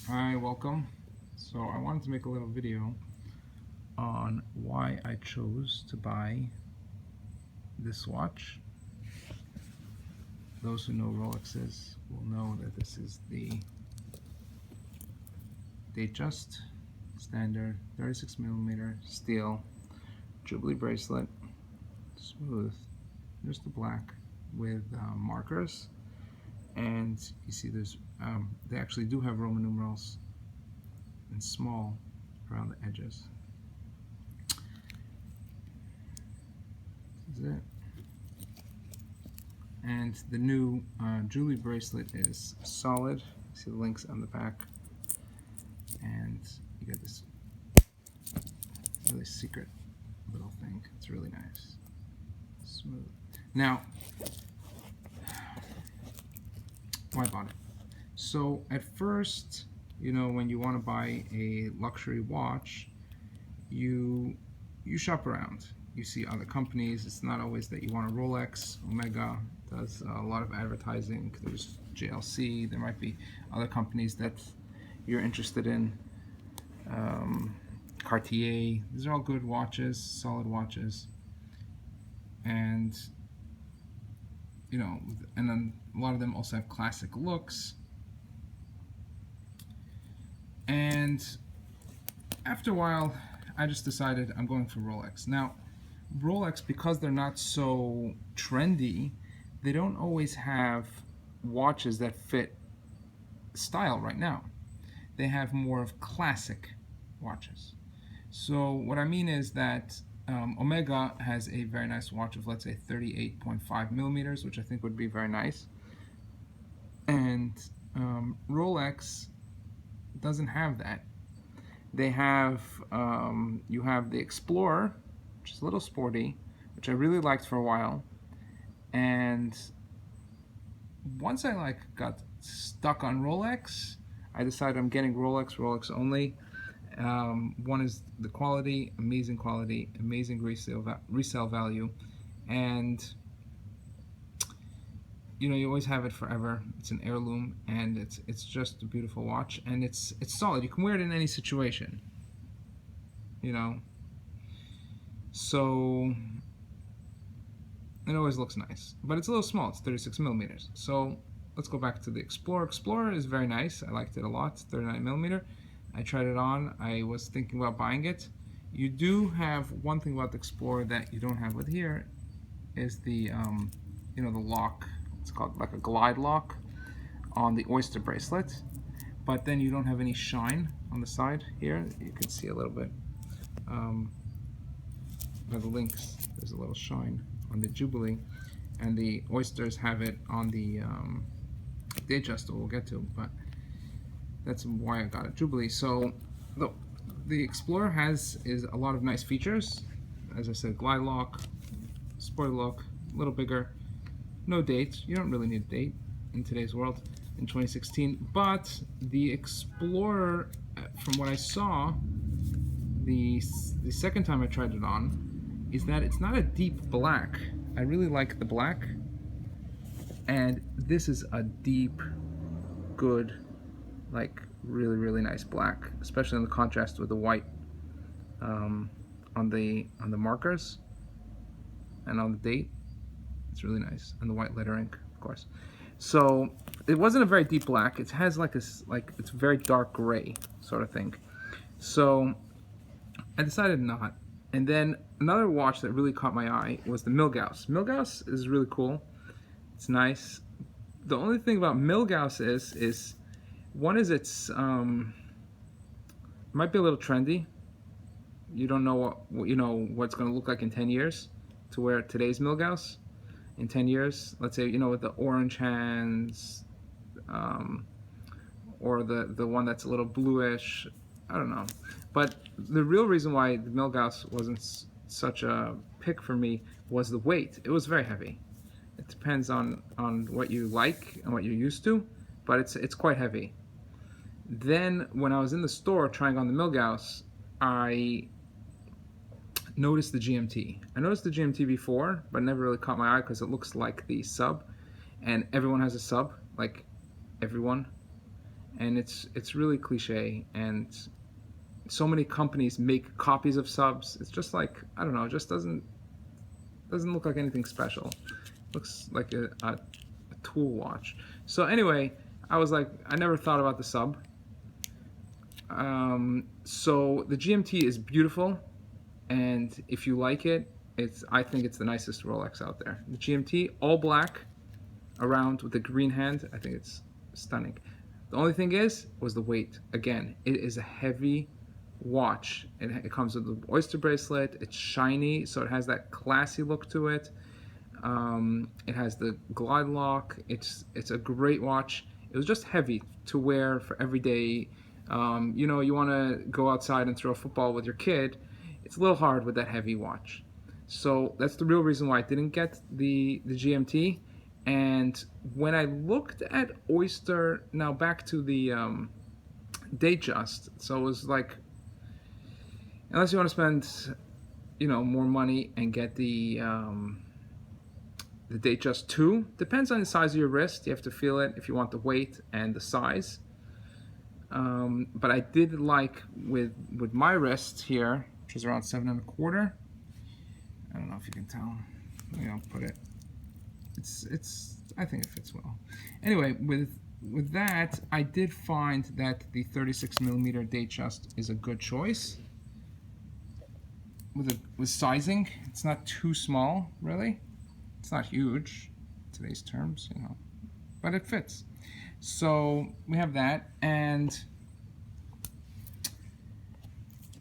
Hi, welcome. So I wanted to make a little video on why I chose to buy this watch. Those who know Rolexes will know that this is the Datejust standard 36mm steel Jubilee bracelet, smooth, just the black with markers, and you see there's they actually do have Roman numerals in small around the edges. This is it. And the new Jubilee bracelet is solid. See the links on the back, and you get this really secret little thing. It's really nice, smooth. Now, why I bought it? So at first, when you want to buy a luxury watch, you shop around. You see other companies. It's not always that you want a Rolex. Omega does a lot of advertising. There's JLC. There might be other companies that you're interested in. Cartier. These are all good watches, solid watches. And and then a lot of them also have classic looks. And after a while, I just decided I'm going for Rolex. Now, Rolex, because they're not so trendy, they don't always have watches that fit style right now. They have more of classic watches. So what I mean is that Omega has a very nice watch of, let's say, 38.5mm, which I think would be very nice. And Rolex doesn't have that. They have, you have the Explorer, which is a little sporty, which I really liked for a while. And once I got stuck on Rolex, I decided I'm getting Rolex only. One is the quality, amazing resale value, and you always have it forever. It's an heirloom, and it's just a beautiful watch, and it's solid. You can wear it in any situation, so it always looks nice, but it's a little small. It's 36mm. So let's go back to the Explorer. Explorer is very nice. I liked it a lot. 39mm. I tried it on. I was thinking about buying it. You do have one thing about the Explorer that you don't have with here, is the the lock. It's called like a glide lock on the Oyster bracelet, but then you don't have any shine on the side here. You can see a little bit by the links. There's a little shine on the Jubilee, and the Oysters have it on the Datejust, we'll get to, but that's why I got a Jubilee. So the Explorer is a lot of nice features. As I said, glide lock, sport look, a little bigger. No date. You don't really need a date in today's world in 2016. But the Explorer, from what I saw, the second time I tried it on, is that it's not a deep black. I really like the black, and this is a deep, good, like really nice black, especially in the contrast with the white on the markers and on the date. It's really nice, and the white lettering, of course. So it wasn't a very deep black. It has it's very dark gray sort of thing. So I decided not. And then another watch that really caught my eye was the Milgauss. Milgauss is really cool. It's nice. The only thing about Milgauss is one is it might be a little trendy. You don't know what's going to look like in 10 years to wear today's Milgauss. In 10 years, let's say, with the orange hands, or the one that's a little bluish, I don't know. But the real reason why the Milgauss wasn't such a pick for me was the weight. It was very heavy. It depends on what you like and what you're used to, but it's quite heavy. Then when I was in the store trying on the Milgauss, I noticed the GMT. I noticed the GMT before, but never really caught my eye because it looks like the sub, and everyone has a sub, like everyone. and it's really cliche, and so many companies make copies of subs. It's just like, I don't know, it just doesn't look like anything special. It looks like a tool watch. So anyway, I was like, I never thought about the sub. So the GMT is beautiful, and if you like it, I think it's the nicest Rolex out there. The GMT, all black, around with the green hand, I think it's stunning. The only thing was the weight. Again, it is a heavy watch. It comes with the oyster bracelet. It's shiny, so it has that classy look to it. It has the glide lock. It's a great watch. It was just heavy to wear for every day. You know, you want to go outside and throw a football with your kid. It's a little hard with that heavy watch. So that's the real reason why I didn't get the GMT. And when I looked at Oyster, now back to the Datejust, so it was like, unless you want to spend, you know, more money and get the Datejust 2, depends on the size of your wrist. You have to feel it if you want the weight and the size. But I did like with my wrist here, which is around 7¼ I don't know if you can tell. Maybe I'll put it. I think it fits well. Anyway, with that, I did find that the 36mm Datejust is a good choice. With sizing, it's not too small, really. It's not huge, in today's terms, you know, but it fits. So we have that, and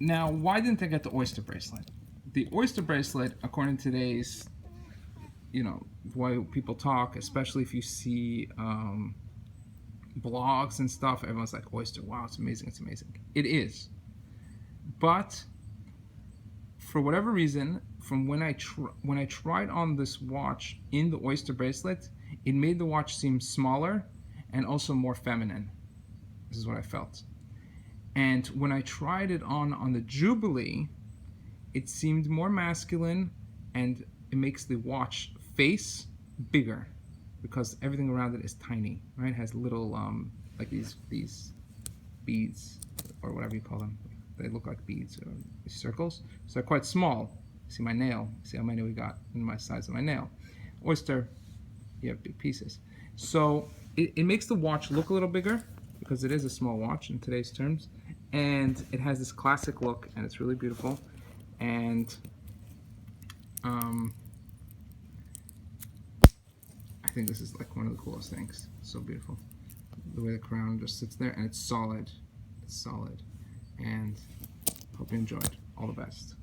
now why didn't I get the oyster bracelet? The oyster bracelet, according to today's, you know, why people talk, especially if you see blogs and stuff, everyone's like, oyster, wow, it's amazing, it's amazing. It is. But for whatever reason, from when I tried on this watch in the oyster bracelet, it made the watch seem smaller and also more feminine. This is what I felt. And when I tried it on the Jubilee, it seemed more masculine, and it makes the watch face bigger because everything around it is tiny, right? It has little like these beads or whatever you call them. They look like beads or circles, so they're quite small. See my nail? See how many we got in my size of my nail? Oyster, you have big pieces. So it makes the watch look a little bigger because it is a small watch in today's terms, and it has this classic look, and it's really beautiful. And I think this is like one of the coolest things. It's so beautiful. The way the crown just sits there, and it's solid. It's solid. And hope you enjoyed. All the best.